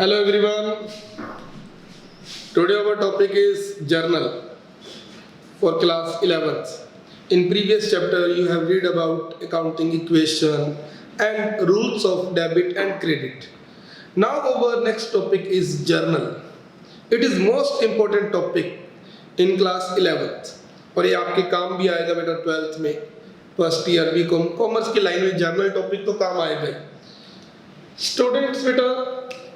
Hello everyone. Today our topic is journal for class 11th. In previous chapter you have read about accounting equation and rules of debit and credit. Now our next topic is journal. It is most important topic in class 11th और ये आपके काम भी आएगा बेटा 12th में first year BCom commerce की line में जर्नल टॉपिक तो काम आएगा ही। स्टूडेंट्स बेटा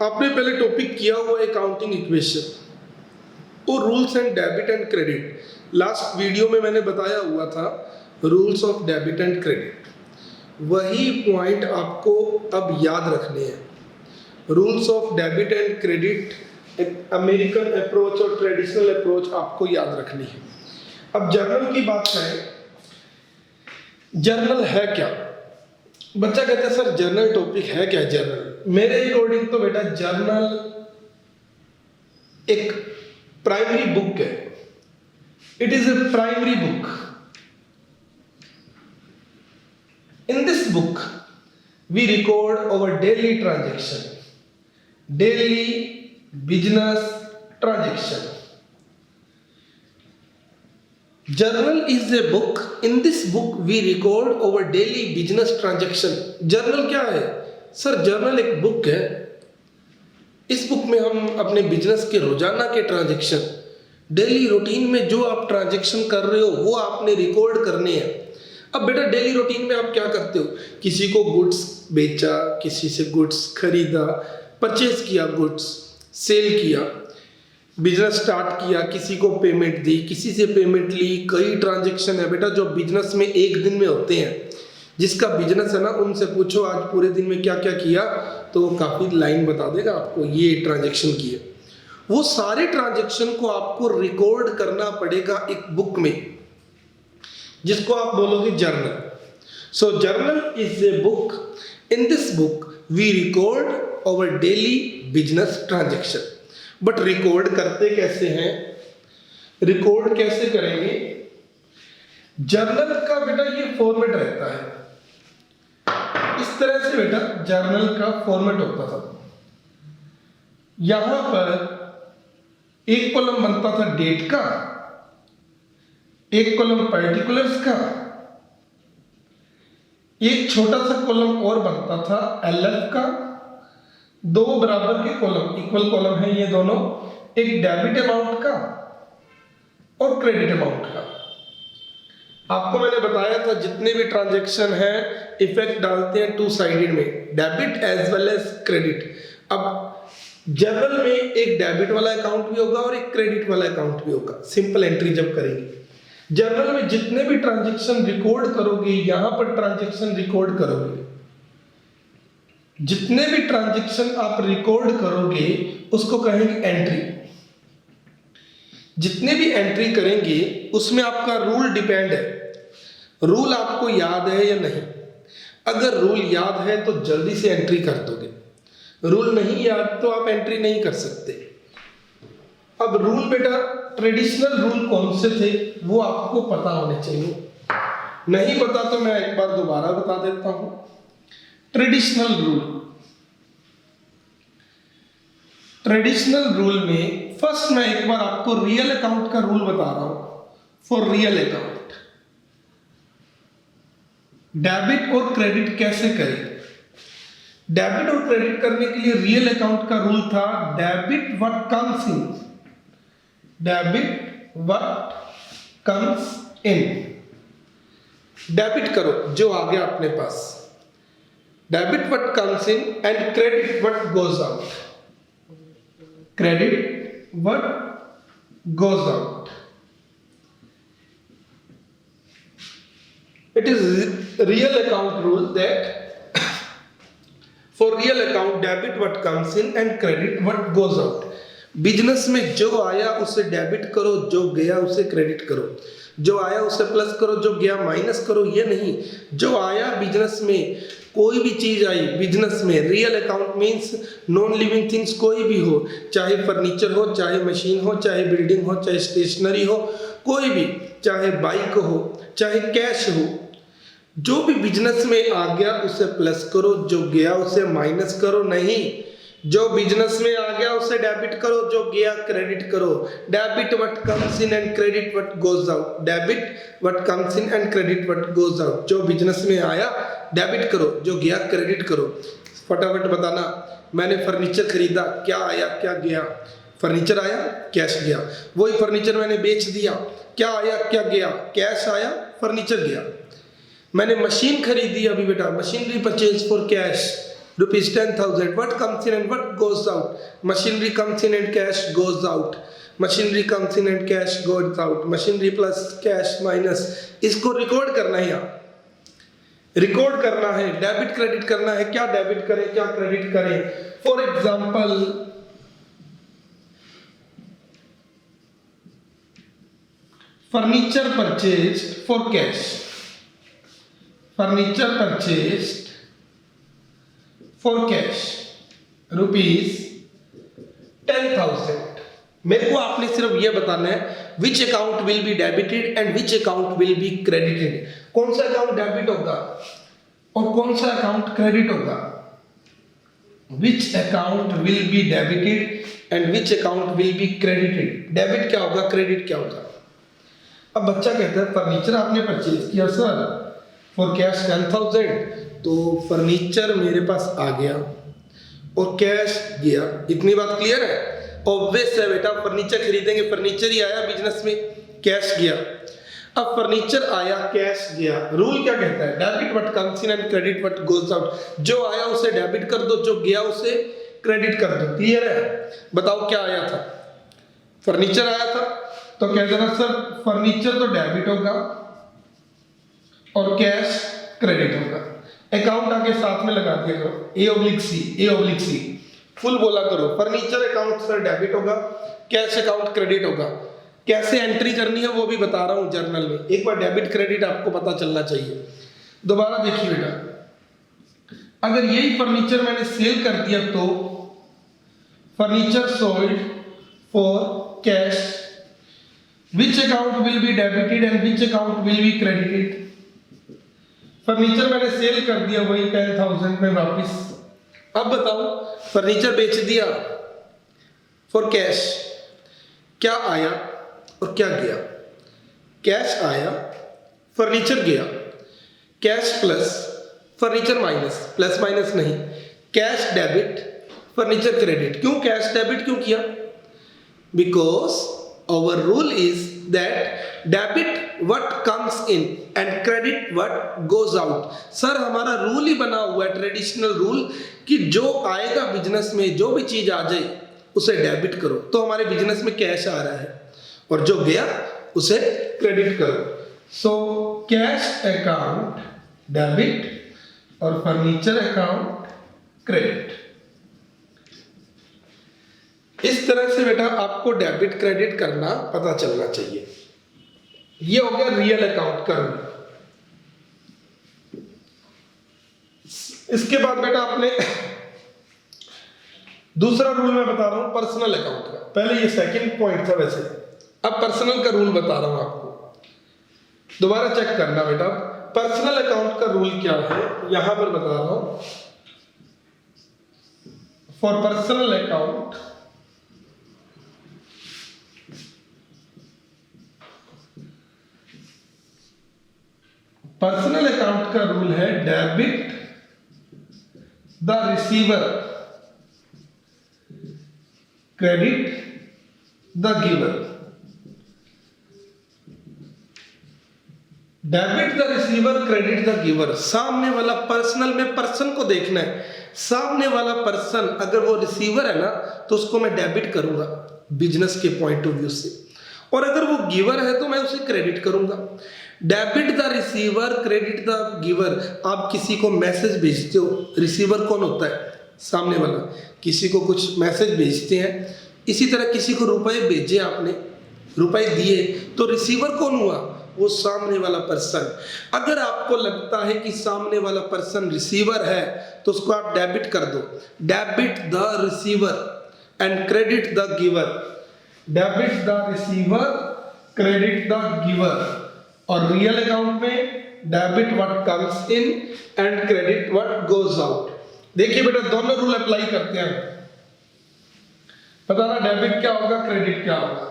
आपने पहले टॉपिक किया हुआ अकाउंटिंग इक्वेशन और rules and debit and credit. Last video में मैंने बताया हुआ था rules of debit and credit, वही पॉइंट आपको अब याद रखने हैं। Rules of debit and credit, American approach और ट्रेडिशनल अप्रोच आपको याद रखनी है। अब जर्नल की बात करें, जर्नल है क्या? बच्चा कहता है सर जर्नल टॉपिक है क्या जर्नल? मेरे अकॉर्डिंग तो बेटा जर्नल एक प्राइमरी बुक है। It is a primary book. In this book we record our daily transaction, daily business transaction. Journal is a book. In this book we record our daily business transaction. Journal क्या है sir? Journal एक book है। इस book में हम अपने business के रोजाना के ट्रांजेक्शन, डेली रूटीन में जो आप ट्रांजेक्शन कर रहे हो वो आपने रिकॉर्ड करने हैं। अब बेटा डेली रूटीन में आप क्या करते हो? किसी को गुड्स बेचा, किसी से गुड्स खरीदा, परचेज किया, गुड्स सेल किया, बिजनेस स्टार्ट किया, किसी को पेमेंट दी, किसी से पेमेंट ली। कई ट्रांजेक्शन है बेटा जो बिजनेस में एक दिन में होते हैं। जिसका बिजनेस है ना उनसे पूछो आज पूरे दिन में क्या क्या किया, तो वो काफ़ी लाइन बता देगा आपको ये ट्रांजेक्शन किए। वो सारे ट्रांजेक्शन को आपको रिकॉर्ड करना पड़ेगा एक बुक में, जिसको आप बोलोगे journal. So journal is a book. In this book we record our daily business transaction. But record करते कैसे हैं? रिकॉर्ड कैसे करेंगे? जर्नल का बेटा ये फॉर्मेट रहता है, इस तरह से बेटा जर्नल का फॉर्मेट होता था। यहां पर एक कॉलम बनता था डेट का, एक कॉलम पर्टिकुलर्स का, एक छोटा सा कॉलम और बनता था एलएफ का, दो बराबर के कॉलम, इक्वल कॉलम है ये दोनों, एक डेबिट अमाउंट का और क्रेडिट अमाउंट का। आपको मैंने बताया था जितने भी ट्रांजैक्शन है इफेक्ट डालते हैं टू साइडेड में, debit as well as credit. अब जर्नल में एक डेबिट वाला अकाउंट भी होगा और एक क्रेडिट वाला अकाउंट भी होगा। सिंपल एंट्री जब करेंगे जर्नल में जितने भी ट्रांजैक्शन रिकॉर्ड करोगे, यहां पर ट्रांजैक्शन रिकॉर्ड करोगे, जितने भी ट्रांजैक्शन आप रिकॉर्ड करोगे उसको कहेंगे एंट्री। जितने भी एंट्री करेंगे उसमें आपका रूल डिपेंड है। रूल आपको याद है या नहीं? अगर रूल याद है तो जल्दी से एंट्री कर दोगे, रूल नहीं याद तो आप एंट्री नहीं कर सकते। अब रूल बेटा ट्रेडिशनल रूल कौन से थे वो आपको पता होने चाहिए। नहीं पता तो मैं एक बार दोबारा बता देता हूं। ट्रेडिशनल रूल, ट्रेडिशनल रूल में फर्स्ट मैं एक बार आपको रियल अकाउंट का रूल बता रहा हूं। फॉर रियल अकाउंट डेबिट और क्रेडिट कैसे करें? डेबिट और क्रेडिट करने के लिए रियल अकाउंट का रूल था debit what comes in, debit what comes in. Debit करो जो आ गया अपने पास, debit what comes in and credit what goes out, credit what goes out. It is real account rule that for real account debit what comes in and credit what goes out. Business में जो आया उसे debit करो, जो गया उसे credit करो, जो आया उसे प्लस करो, जो गया माइनस करो। ये नहीं, जो आया बिजनेस में, कोई भी चीज आई बिजनेस में, real account means non living things कोई भी हो, चाहे फर्नीचर हो, चाहे मशीन हो, चाहे बिल्डिंग हो, चाहे स्टेशनरी हो, कोई भी, चाहे बाइक हो, चाहे कैश हो, जो भी बिजनेस में आ गया उसे प्लस करो, जो गया उसे माइनस करो। नहीं, जो बिजनेस में आ गया उसे डेबिट करो, जो गया क्रेडिट करो। Debit what comes in and credit what goes out. Debit what comes in and credit what goes out. जो बिजनेस में आया डेबिट करो, जो गया क्रेडिट करो। फटाफट बताना, मैंने फर्नीचर खरीदा, क्या आया क्या गया? फर्नीचर आया, कैश गया। वही फर्नीचर मैंने बेच दिया, क्या आया क्या गया? कैश आया, फर्नीचर गया। मैंने मशीन खरीदी अभी बेटा, machinery purchase for cash rupees 10,000, what comes in and what goes out? Machinery comes in and cash goes out. Machinery comes in and cash goes out. Machinery plus cash minus, इसको record करना है यहाँ, record करना है, debit credit करना है। क्या debit करें क्या क्रेडिट करें? For example furniture purchase for cash. Furniture purchase for cash rupees 10,000। मेरे को आपने सिर्फ ये बताना है which account will be debited and which account will be credited. कौन सा अकाउंट डेबिट होगा और कौन सा अकाउंट क्रेडिट होगा? Which account will be debited and which account will be credited. Debit क्या होगा, क्रेडिट क्या होगा? अब बच्चा कहता है फर्नीचर आपने परचेज किया सर फॉर कैश 10,000, तो फर्नीचर मेरे पास आ गया और कैश गया। इतनी बात क्लियर है? ऑब्वियस है बेटा, फर्नीचर खरीदेंगे, फर्नीचर ही आया बिजनेस में, कैश गया। अब फर्नीचर आया, कैश गया। रूल क्या कहता है? Debit what comes in and credit what goes out. जो आया उसे डेबिट कर दो, जो गया उसे क्रेडिट कर दो। क्लियर है? बताओ क्या आया था? फर्नीचर आया था, तो कह देना सर फर्नीचर तो डेबिट होगा और कैश क्रेडिट होगा। अकाउंट आगे साथ में लगा दिया करो, A oblique C, A oblique C, full बोला करो। फर्नीचर अकाउंट सर डेबिट होगा, कैश अकाउंट क्रेडिट होगा। कैसे एंट्री करनी है वो भी बता रहा हूं जर्नल में। एक बार डेबिट क्रेडिट आपको पता चलना चाहिए। दोबारा देखिए बेटा, अगर यही फर्नीचर मैंने सेल कर दिया तो furniture sold for cash, which account will be debited and which account will be credited. Furniture मैंने सेल कर दिया वही 10,000 में वापस। अब बताओ फर्नीचर बेच दिया फॉर कैश, क्या आया और क्या गया? कैश आया, फर्नीचर गया। Cash plus furniture minus, plus minus नहीं, कैश डेबिट फर्नीचर क्रेडिट। क्यों कैश डेबिट क्यों किया? Because our rule is that debit what comes in and credit what goes out। Sir हमारा रूल ही बना हुआ है, ट्रेडिशनल रूल, कि जो आएगा बिजनेस में, जो भी चीज आ जाए उसे डेबिट करो। तो हमारे बिजनेस में कैश आ रहा है और जो गया उसे क्रेडिट करो। सो कैश अकाउंट डेबिट और फर्नीचर अकाउंट क्रेडिट। इस तरह से बेटा आपको डेबिट क्रेडिट करना पता चलना चाहिए। ये हो गया रियल अकाउंट का रूल। इसके बाद बेटा आपने दूसरा रूल मैं बता रहा हूं पर्सनल अकाउंट का। पहले ये सेकंड पॉइंट था वैसे, अब पर्सनल का रूल बता रहा हूं आपको। दोबारा चेक करना बेटा, पर्सनल अकाउंट का रूल क्या है यहां पर बता रहा हूं। For personal account personal account का रूल है debit the receiver, credit the giver. Debit the receiver, credit the giver. सामने वाला पर्सनल में पर्सन को देखना है। सामने वाला पर्सन अगर वो रिसीवर है ना तो उसको मैं डेबिट करूंगा बिजनेस के पॉइंट ऑफ व्यू से, और अगर वो गिवर है तो मैं उसे क्रेडिट करूंगा। Debit the receiver, credit the giver. आप किसी को मैसेज भेजते हो, रिसीवर कौन होता है? सामने वाला। किसी को कुछ मैसेज भेजते हैं, इसी तरह किसी को रुपए भेजे, आपने रुपए दिए, तो रिसीवर कौन हुआ? वो सामने वाला पर्सन। अगर आपको लगता है कि सामने वाला पर्सन रिसीवर है तो उसको आप डेबिट कर दो, debit the receiver and credit the giver. Debit the receiver, credit the giver. और रियल अकाउंट में debit what comes in and credit what goes out. देखिए बेटा दोनों रूल अप्लाई करते हैं। बताना डेबिट क्या होगा, क्रेडिट क्या होगा।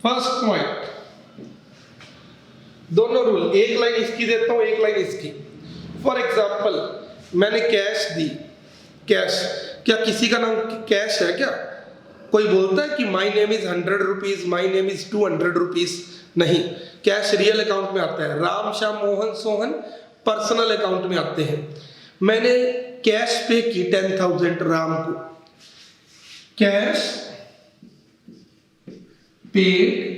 फर्स्ट पॉइंट, दोनों रूल, एक लाइन इसकी देता हूं, एक लाइन इसकी। फॉर एग्जाम्पल मैंने कैश दी, कैश, क्या किसी का नाम कैश है क्या? कोई बोलता है कि my name is 100 rupees, my name is 200 rupees? नहीं, कैश रियल अकाउंट में आता है। राम श्याम मोहन सोहन पर्सनल अकाउंट में आते हैं। मैंने कैश पे की 10,000 राम को, cash paid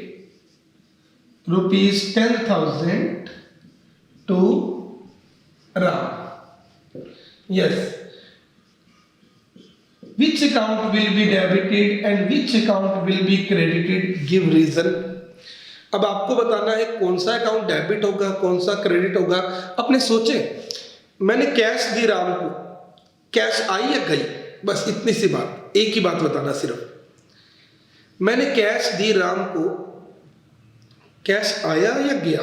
₹10,000 to Ram. Yes. Which account will be debited and which account will be credited? Give reason. अब आपको बताना है कौन सा अकाउंट डेबिट होगा, कौन सा क्रेडिट होगा। अपने सोचे, मैंने कैश दी राम को, कैश आई या गई? बस इतनी सी बात, एक ही बात बताना सिर्फ। मैंने कैश दी राम को, कैश आया या गया?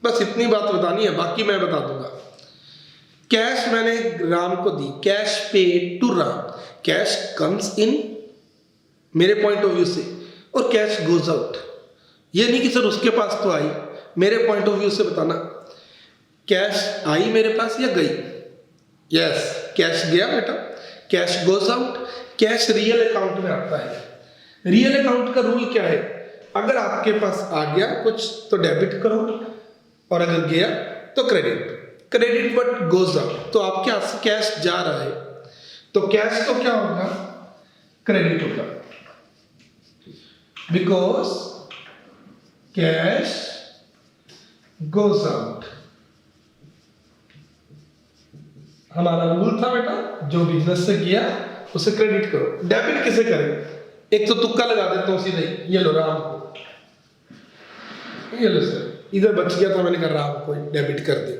बस इतनी बात बतानी है, बाकी मैं बता दूंगा। कैश मैंने राम को दी, cash paid to Ram, cash comes in मेरे पॉइंट ऑफ व्यू से, और कैश गोज आउट। ये नहीं कि सर उसके पास तो आई, मेरे पॉइंट ऑफ व्यू से बताना, कैश आई मेरे पास या गई? यस, कैश गया बेटा, cash goes out. Cash real account में आता है। रियल अकाउंट का रूल क्या है? अगर आपके पास आ गया कुछ तो डेबिट करो, और अगर गया तो credit. Credit but goes out, तो आपके हाथ से कैश जा रहा है तो कैश तो क्या होगा, क्रेडिट होगा, बिकॉज कैश गोज आउट। हमारा रूल था बेटा, जो बिजनेस से गया उसे क्रेडिट करो। डेबिट किसे करें? एक तो तुक्का लगा देता हूं सीधे, ये लो राम को, ये लो सर, इधर बच गया था, मैंने कहा राम को डेबिट कर दे।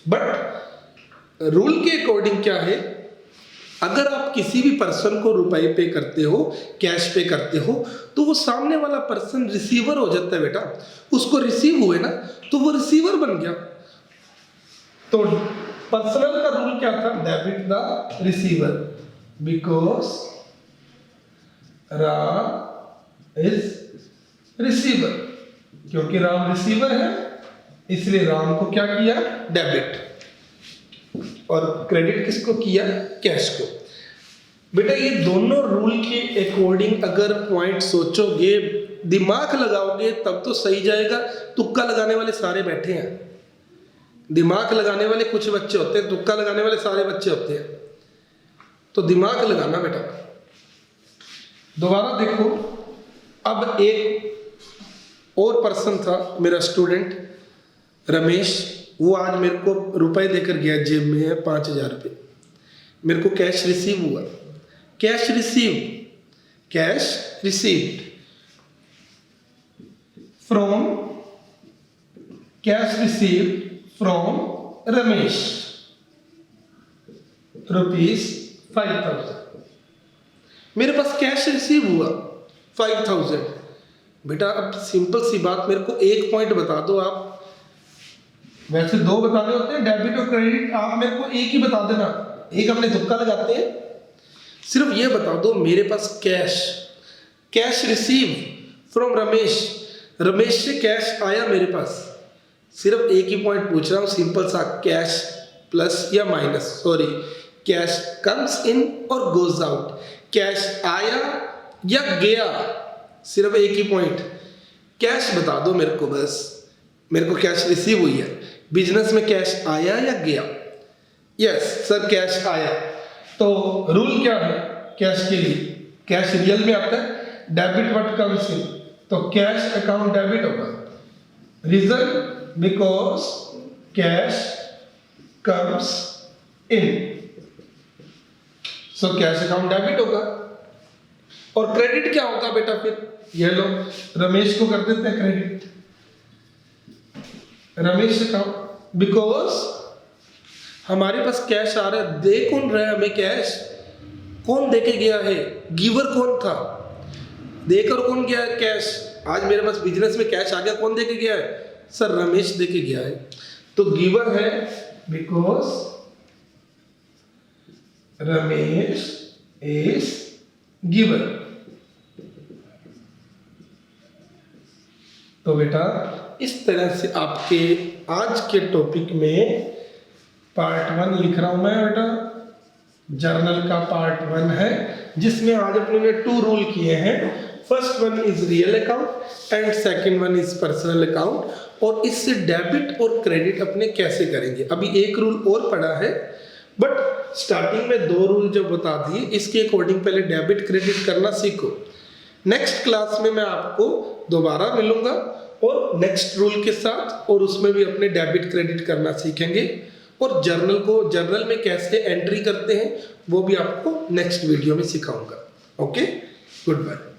बट रूल के अकॉर्डिंग क्या है, अगर आप किसी भी पर्सन को रुपए पे करते हो, कैश पे करते हो, तो वो सामने वाला पर्सन रिसीवर हो जाता है बेटा। उसको रिसीव हुए ना तो वो रिसीवर बन गया। तो पर्सनल का रूल क्या था? Debit the receiver, because Ram is receiver. क्योंकि राम रिसीवर है इसलिए राम को क्या किया? डेबिट। और क्रेडिट किसको किया? कैश को। बेटा ये दोनों रूल के अकॉर्डिंग अगर पॉइंट सोचोगे, दिमाग लगाओगे, तब तो सही जाएगा। तुक्का लगाने वाले सारे बैठे हैं, दिमाग लगाने वाले कुछ बच्चे होते हैं, तुक्का लगाने वाले सारे बच्चे होते हैं। तो दिमाग लगाना बेटा। दोबारा देखो, अब एक और पर्सन था मेरा स्टूडेंट रमेश, वो आज मेरे को रुपए देकर गया, जेब में है 5,000 रुपये। मेरे को कैश रिसीव हुआ, cash receive, cash received from, cash received from Ramesh ₹5,000। मेरे पास कैश रिसीव हुआ 5,000। बेटा अब सिंपल सी बात, मेरे को एक पॉइंट बता दो आप, वैसे दो बताने होते हैं डेबिट और क्रेडिट, आप मेरे को एक ही बता देना, एक अपने तुक्का लगाते हैं। सिर्फ ये बता दो, मेरे पास cash, cash receive from Ramesh, Ramesh से कैश आया मेरे पास। सिर्फ एक ही पॉइंट पूछ रहा हूँ, सिंपल सा, कैश प्लस या माइनस, सॉरी, कैश कम्स इन और गोज आउट, कैश आया या गया, सिर्फ एक ही पॉइंट, कैश बता दो मेरे को बस। मेरे को कैश रिसीव हुई है, बिजनेस में कैश आया या गया? यस सर, कैश आया। तो रूल क्या है कैश के लिए? कैश रियल में आता है, डेबिट व्हाट कम्स इन, तो कैश अकाउंट डेबिट होगा। Reason, because cash comes in, so cash account debit होगा। और क्रेडिट क्या होगा बेटा फिर? ये लो, रमेश को कर देते हैं क्रेडिट, रमेश अकाउंट, बिकॉज हमारे पास कैश आ रहा है। दे कौन रहा है हमें कैश? कौन देके गया है? गिवर कौन था? देकर कौन गया है कैश? आज मेरे पास बिजनेस में कैश आ गया, कौन देके गया है? सर रमेश देके गया है। तो गिवर है, बिकॉज रमेश is given। तो बेटा इस तरह से आपके आज के टॉपिक में पार्ट 1 लिख रहा हूं मैं बेटा, जर्नल का पार्ट 1 है, जिसमें आज अपने ने 2 रूल किए हैं। First one is real account and second one is personal account. और इससे डेबिट और क्रेडिट अपने कैसे करेंगे, अभी एक रूल और पड़ा है, बट स्टार्टिंग में 2 रूल जब बता दिए, इसके अकॉर्डिंग पहले डेबिट क्रेडिट करना सीखो। नेक्स्ट क्लास में मैं आपको दोबारा मिलूंगा और नेक्स्ट रूल के साथ, और उसमें भी अपने डेबिट क्रेडिट करना सीखेंगे। और जर्नल में कैसे एंट्री करते हैं वो भी आपको नेक्स्ट वीडियो में सिखाऊंगा। Okay, good bye.